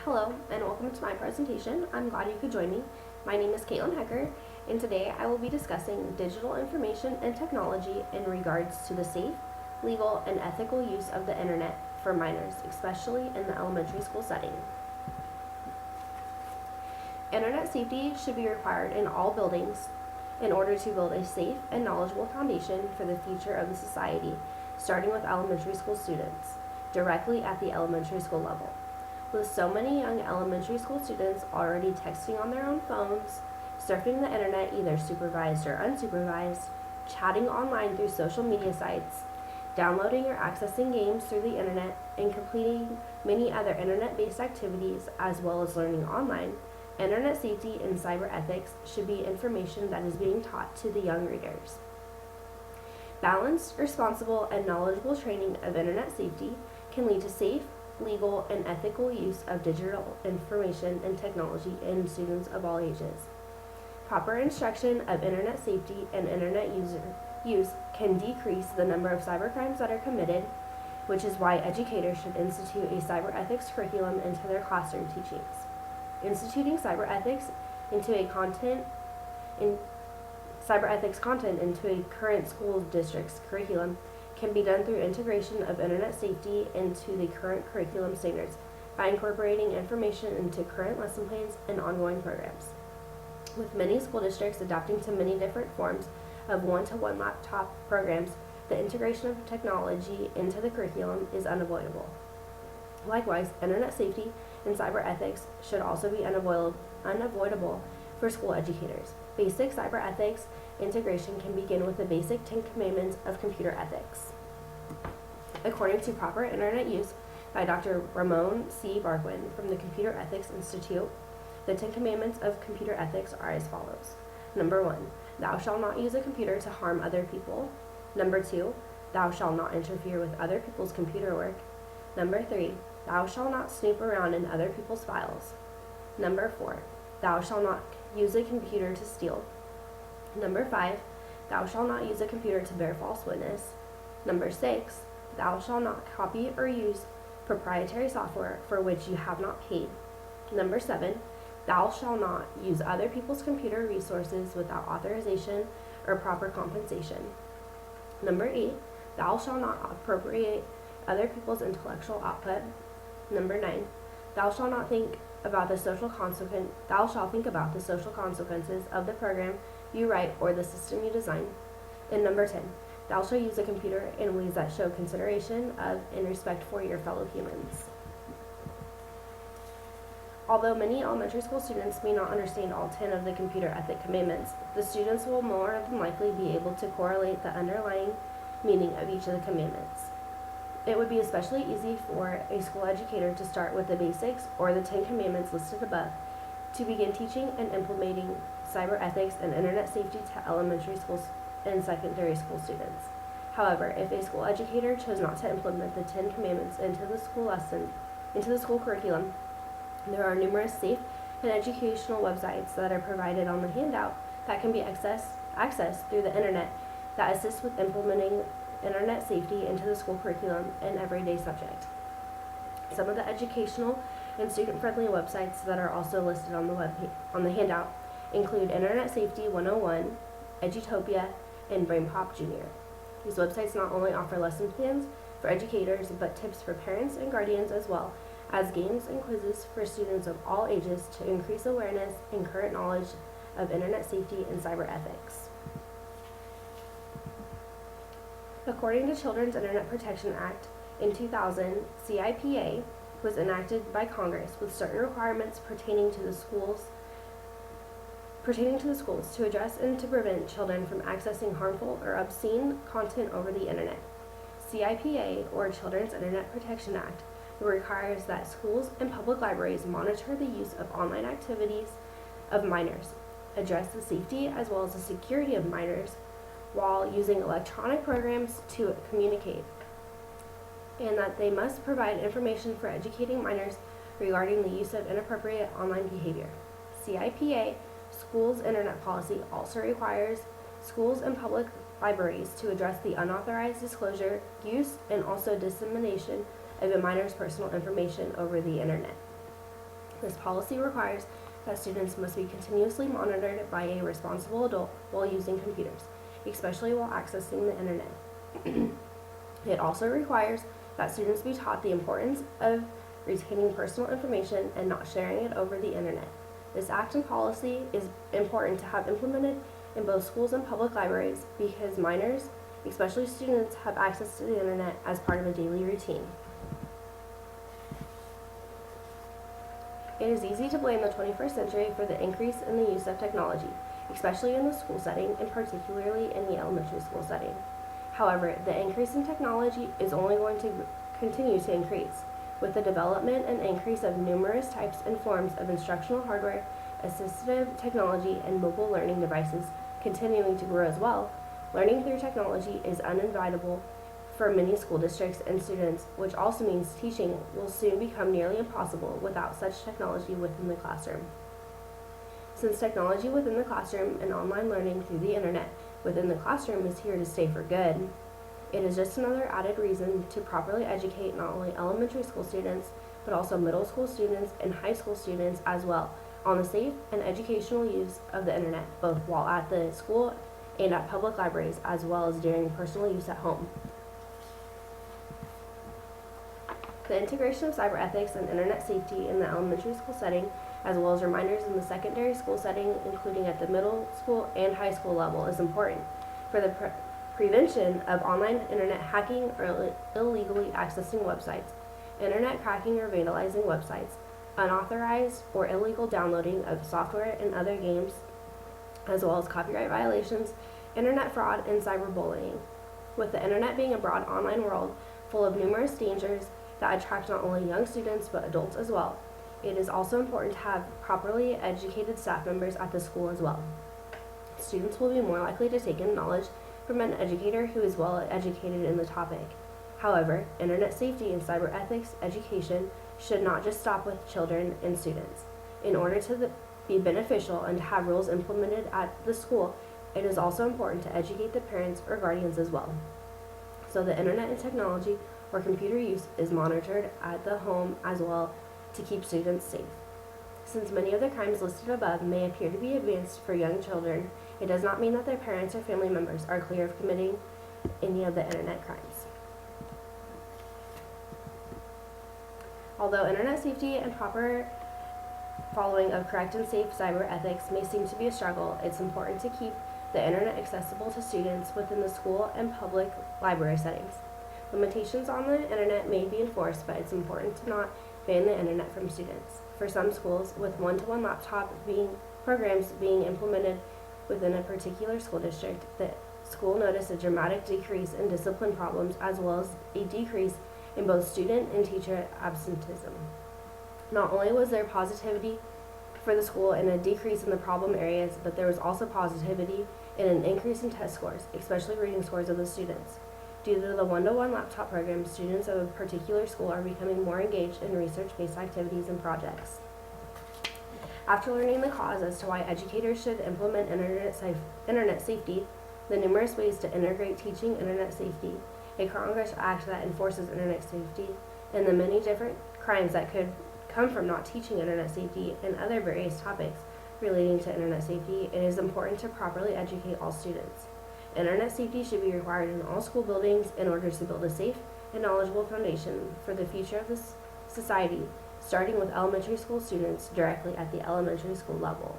Hello and welcome to my presentation. I'm glad you could join me. My name is Caitlin Hecker and today I will be discussing digital information and technology in regards to the safe, legal, and ethical use of the internet for minors, especially in the elementary school setting. Internet safety should be required in all buildings in order to build a safe and knowledgeable foundation for the future of the society, starting with elementary school students, directly at the elementary school level. With so many young elementary school students already texting on their own phones, surfing the internet either supervised or unsupervised, chatting online through social media sites, downloading or accessing games through the internet, and completing many other internet-based activities as well as learning online, internet safety and cyber ethics should be information that is being taught to the young readers. Balanced, responsible, and knowledgeable training of internet safety can lead to safe, legal, and ethical use of digital information and technology in students of all ages. Proper instruction of internet safety and internet use can decrease the number of cybercrimes that are committed, which is why educators should institute a cyber ethics curriculum into their classroom teachings. Instituting cyber ethics content into a current school district's curriculum can be done through integration of internet safety into the current curriculum standards by incorporating information into current lesson plans and ongoing programs. With many school districts adapting to many different forms of one-to-one laptop programs, the integration of technology into the curriculum is unavoidable. Likewise, internet safety and cyber ethics should also be unavoidable for school educators. Basic cyber ethics integration can begin with the basic 10 commandments of computer ethics. According to Proper Internet Use by Dr. Ramon C. Barquin from the Computer Ethics Institute, the 10 commandments of computer ethics are as follows. Number 1, thou shalt not use a computer to harm other people. Number 2, thou shalt not interfere with other people's computer work. Number 3, thou shalt not snoop around in other people's files. Number 4, thou shalt not use a computer to steal. Number 5, thou shalt not use a computer to bear false witness. Number 6, thou shalt not copy or use proprietary software for which you have not paid. Number 7, thou shalt not use other people's computer resources without authorization or proper compensation. Number 8, thou shalt not appropriate other people's intellectual output. Number 9, thou shalt think about the social consequences of the program you write or the system you design. And number 10, thou shalt use a computer in ways that show consideration of and respect for your fellow humans. Although many elementary school students may not understand all 10 of the computer ethic commandments, the students will more than likely be able to correlate the underlying meaning of each of the commandments. It would be especially easy for a school educator to start with the basics or the 10 commandments listed above to begin teaching and implementing cyber ethics and internet safety to elementary schools and secondary school students. However, if a school educator chose not to implement the 10 commandments into the school curriculum, there are numerous safe and educational websites that are provided on the handout that can be accessed through the internet that assist with implementing internet safety into the school curriculum and everyday subject. Some of the educational and student-friendly websites that are also listed on the handout include Internet Safety 101, Edutopia, and BrainPop Junior. These websites not only offer lesson plans for educators, but tips for parents and guardians as well as games and quizzes for students of all ages to increase awareness and current knowledge of internet safety and cyber ethics. According to Children's Internet Protection Act, in 2000, CIPA was enacted by Congress with certain requirements pertaining to the schools to address and to prevent children from accessing harmful or obscene content over the internet. CIPA, or Children's Internet Protection Act, requires that schools and public libraries monitor the use of online activities of minors, address the safety as well as the security of minors while using electronic programs to communicate, and that they must provide information for educating minors regarding the use of inappropriate online behavior. CIPA Schools Internet Policy also requires schools and public libraries to address the unauthorized disclosure, use, and also dissemination of a minor's personal information over the internet. This policy requires that students must be continuously monitored by a responsible adult while using computers, especially while accessing the internet. It also requires that students be taught the importance of retaining personal information and not sharing it over the internet. This act and policy is important to have implemented in both schools and public libraries because minors, especially students, have access to the internet as part of a daily routine. It is easy to blame the 21st century for the increase in the use of technology, especially in the school setting and particularly in the elementary school setting. However, the increase in technology is only going to continue to increase, with the development and increase of numerous types and forms of instructional hardware, assistive technology, and mobile learning devices continuing to grow as well. Learning through technology is unavoidable for many school districts and students, which also means teaching will soon become nearly impossible without such technology within the classroom. Since technology within the classroom and online learning through the internet within the classroom is here to stay for good, it is just another added reason to properly educate not only elementary school students, but also middle school students and high school students as well on the safe and educational use of the internet, both while at the school and at public libraries, as well as during personal use at home. The integration of cyber ethics and internet safety in the elementary school setting, as well as reminders in the secondary school setting, including at the middle school and high school level, is important for the prevention of online internet hacking or illegally accessing websites, internet cracking or vandalizing websites, unauthorized or illegal downloading of software and other games, as well as copyright violations, internet fraud, and cyberbullying. With the internet being a broad online world full of numerous dangers that attract not only young students but adults as well, it is also important to have properly educated staff members at the school as well. Students will be more likely to take in knowledge from an educator who is well educated in the topic. However, internet safety and cyber ethics education should not just stop with children and students. In order to be beneficial and to have rules implemented at the school, it is also important to educate the parents or guardians as well. So the internet and technology or computer use is monitored at the home as well to keep students safe. Since many of the crimes listed above may appear to be advanced for young children, it does not mean that their parents or family members are clear of committing any of the internet crimes. Although internet safety and proper following of correct and safe cyber ethics may seem to be a struggle, it's important to keep the internet accessible to students within the school and public library settings. Limitations on the internet may be enforced, but it's important to not ban the internet from students. For some schools, with one-to-one laptop programs being implemented within a particular school district, the school noticed a dramatic decrease in discipline problems as well as a decrease in both student and teacher absenteeism. Not only was there positivity for the school and a decrease in the problem areas, but there was also positivity and an increase in test scores, especially reading scores of the students. Due to the one-to-one laptop program, students of a particular school are becoming more engaged in research-based activities and projects. After learning the cause as to why educators should implement internet safety, the numerous ways to integrate teaching internet safety, a Congress act that enforces internet safety, and the many different crimes that could come from not teaching internet safety and other various topics relating to internet safety, it is important to properly educate all students. Internet safety should be required in all school buildings in order to build a safe and knowledgeable foundation for the future of this society, starting with elementary school students directly at the elementary school level.